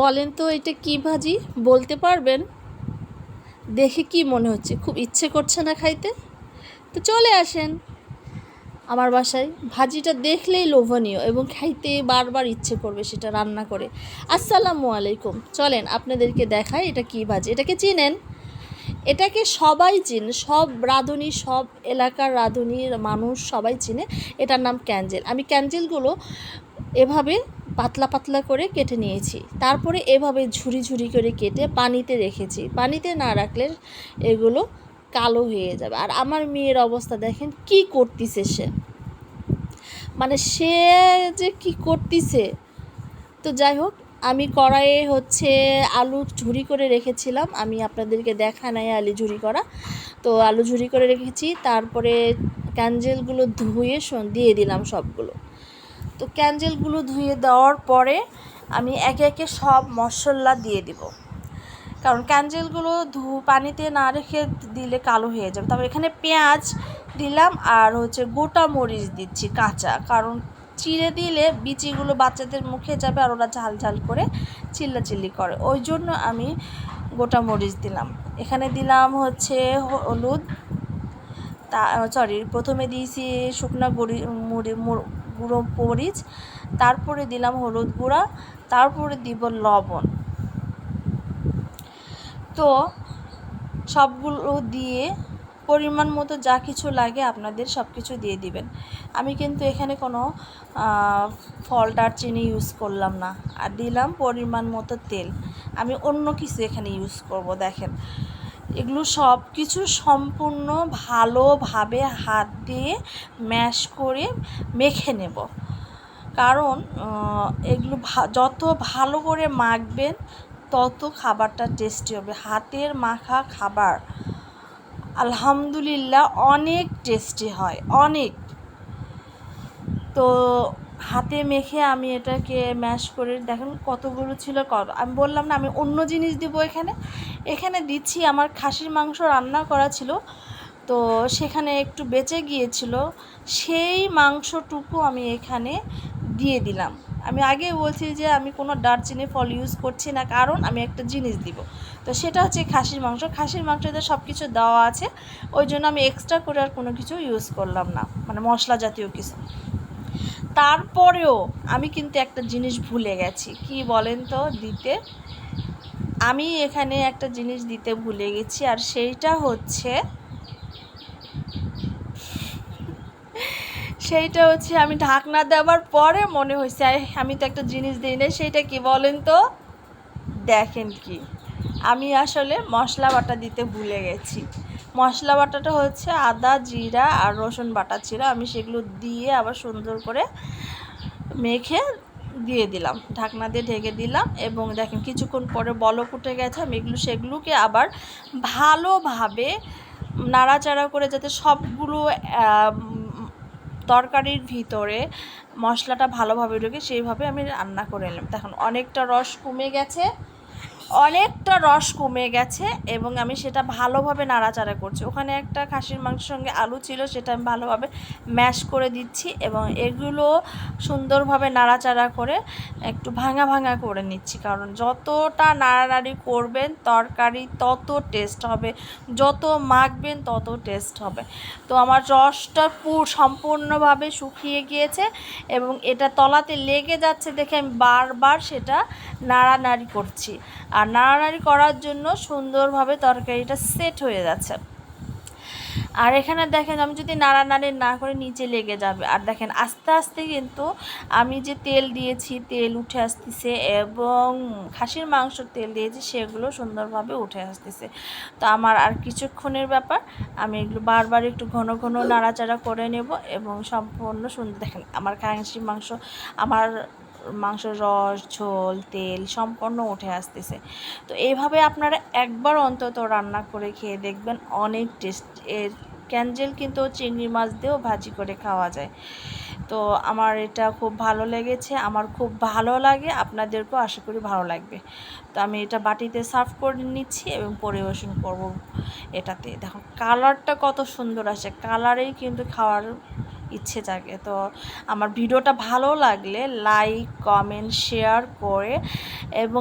বলেন তো এটা কি ভাজি বলতে পারবেন? দেখে কি মনে হচ্ছে? খুব ইচ্ছে করছে না খাইতে? তো চলে আসেন আমার বাসায়। ভাজিটা দেখলেই লোভনীয় এবং খাইতে বারবার ইচ্ছে করবে সেটা রান্না করে। আসসালামু আলাইকুম, চলেন আপনাদেরকে দেখাই এটা কি ভাজি। এটাকে চিনেন? এটাকে সবাই চিনে, সব রাঁধুনি, সব এলাকার রাঁধুনির মানুষ সবাই চিনে। এটার নাম ক্যাঞ্জেল। আমি ক্যাঞ্জেলগুলো এভাবে পাতলা পাতলা করে কেটে নিয়েছি, তারপরে এভাবে ঝুরি ঝুরি করে কেটে পানিতে রেখেছি। পানিতে না রাখলে এগুলো কালো হয়ে যাবে। আর আমার মেয়ের অবস্থা দেখেন কি করতেছে সে, মানে সে যে কি করতেছে। তো যাই হোক, আমি কড়াইয়ে আলু ঝুরি করে রেখেছিলাম, আমি আপনাদেরকে দেখা নাই আলু ঝুরি করা। তো আলু ঝুরি করে রেখেছি, তারপরে ক্যাঞ্জেলগুলো ধুয়ে দিয়ে দিলাম সবগুলো। তো ক্যাঞ্জেলগুলো ধুয়ে দেওয়ার পরে আমি একে একে সব মশলা দিয়ে দিব, কারণ ক্যাঞ্জেলগুলো পানিতে না রেখে দিলে কালো হয়ে যাবে। তারপর এখানে পেঁয়াজ দিলাম আর গোটা মরিচ দিচ্ছি কাঁচা, কারণ চিড়ে দিলে বিচিগুলো বাচ্চাদের মুখে যাবে আর ওরা ঝাল ঝাল করে চিল্লাচিল্লি করে, ওই জন্য আমি গোটা মরিচ দিলাম। এখানে দিলাম হলুদ, প্রথমে দিয়েছি শুকনো গুঁড়ো মরিচ, তারপরে দিলাম হলুদ গুঁড়া, তারপরে দিব লবণ। তো সবগুলো দিয়ে পরিমাণ মতো যা কিছু লাগে আপনাদের সব কিছু দিয়ে দিবেন। আমি কিন্তু এখানে কোনো ফল দারচিনি ইউজ করলাম না। আর দিলাম পরিমাণ মতো তেল। আমি অন্য কিছু এখানে ইউজ করব। দেখেন, এগুলো সব কিছু সম্পূর্ণ ভালোভাবে হাত দিয়ে ম্যাশ করে মেখে নেব, কারণ এগুলো যত ভালো করে মাখবেন তত খাবারটা টেস্টি হবে। হাতের মাখা খাবার আলহামদুলিল্লাহ অনেক টেস্টি হয়, অনেক। তো হাতে মেখে আমি এটাকে ম্যাশ করে, দেখেন কতগুলো ছিল। আমি বললাম না আমি অন্য জিনিস দিব এখানে দিচ্ছি। আমার খাসির মাংস রান্না করা ছিল, তো সেখানে একটু বেঁচে গিয়েছিল, সেই মাংসটুকু আমি এখানে দিয়ে দিলাম। আমি আগে বলছি যে আমি কোনো দারচিনি ফল ইউজ করছি না, কারণ আমি একটা জিনিস দিব। তো সেটা হচ্ছে খাসির মাংসতে সব কিছু দেওয়া আছে, ওই জন্য আমি এক্সট্রা করে আর কোনো কিছু ইউজ করলাম না, মানে মশলা জাতীয় কিছু। তারপরেও আমি কিন্তু একটা জিনিস ভুলে গেছি। কি বলেন তো দিতে? আমি এখানে একটা জিনিস দিতে ভুলে গেছি, আর সেইটা হচ্ছে আমি ঢাকনা দেওয়ার পরে মনে হয়েছে আমি তো একটা জিনিস দিই না। সেইটা কি বলেন তো? দেখেন কি, আমি আসলে মশলা বাটা দিতে ভুলে গেছি। মশলা বাটাটা আদা, জিরা আর রসুন বাটা ছিল, আমি সেগুলো দিয়ে আবার সুন্দর করে মেখে দিয়ে দিলাম, ঢাকনা দিয়ে ঢেকে দিলাম। এবং দেখেন কিছুক্ষণ পরে বলক উঠে গেছে। আমি সেগুলোকে আবার ভালোভাবে নাড়াচাড়া করে, যাতে সবগুলো তরকারির ভিতরে মশলাটা ভালোভাবে ঢোকে, সেইভাবে আমি রান্না করে নিলাম। দেখুন অনেকটা রস কমে গেছে এবং আমি সেটা ভালোভাবে নাড়াচাড়া করছি। ওখানে একটা খাসির মাংসের সঙ্গে আলু ছিল, সেটা আমি ভালোভাবে ম্যাশ করে দিচ্ছি এবং এগুলো সুন্দরভাবে নাড়াচাড়া করে একটু ভাঙা ভাঙা করে নিচ্ছি, কারণ যতটা নাড়ানাড়ি করবেন তরকারি তত টেস্ট হবে, যত মাখবেন তত টেস্ট হবে। তো আমার রসটা সম্পূর্ণভাবে শুকিয়ে গিয়েছে এবং এটা তলাতে লেগে যাচ্ছে দেখে আমি বারবার সেটা নাড়ানাড়ি করছি। আর নাড়ানাড়ি করার জন্য সুন্দরভাবে তরকারিটা সেট হয়ে যাচ্ছে। আর এখানে দেখেন আমি যদি নাড়ানাড়ি না করে নিচে লেগে যাবে। আর দেখেন আস্তে আস্তে কিন্তু আমি যে তেল দিয়েছি তেল উঠে আসতেছে, এবং খাসির মাংসর তেল দিয়েছি সেগুলো সুন্দরভাবে উঠে আসতেছে। তো আমার আর কিছুক্ষণের ব্যাপার, আমি এগুলো বারবার একটু ঘন ঘন নাড়াচাড়া করে নেব এবং সম্পূর্ণ সুন্দর। দেখেন আমার খাসির মাংসর রস, ঝোল, তেল সম্পূর্ণ উঠে আসতেছে। তো এইভাবে আপনারা একবার অন্তত রান্না করে খেয়ে দেখবেন, অনেক টেস্ট। এর ক্যাঞ্জেল কিন্তু চিংড়ি মাছ দিয়েও ভাজি করে খাওয়া যায়। তো আমার এটা খুব ভালো লেগেছে, আমার খুব ভালো লাগে, আপনাদেরকেও আশা করি ভালো লাগবে। তো আমি এটা বাটিতে সার্ভ করে নিচ্ছি এবং পরিবেশন করব এটাতে। দেখো কালারটা কত সুন্দর আসে, কালারেই কিন্তু খাওয়ার ইচ্ছে জাগে। তো আমার ভিডিওটা ভালো লাগলে লাইক, কমেন্ট, শেয়ার করে এবং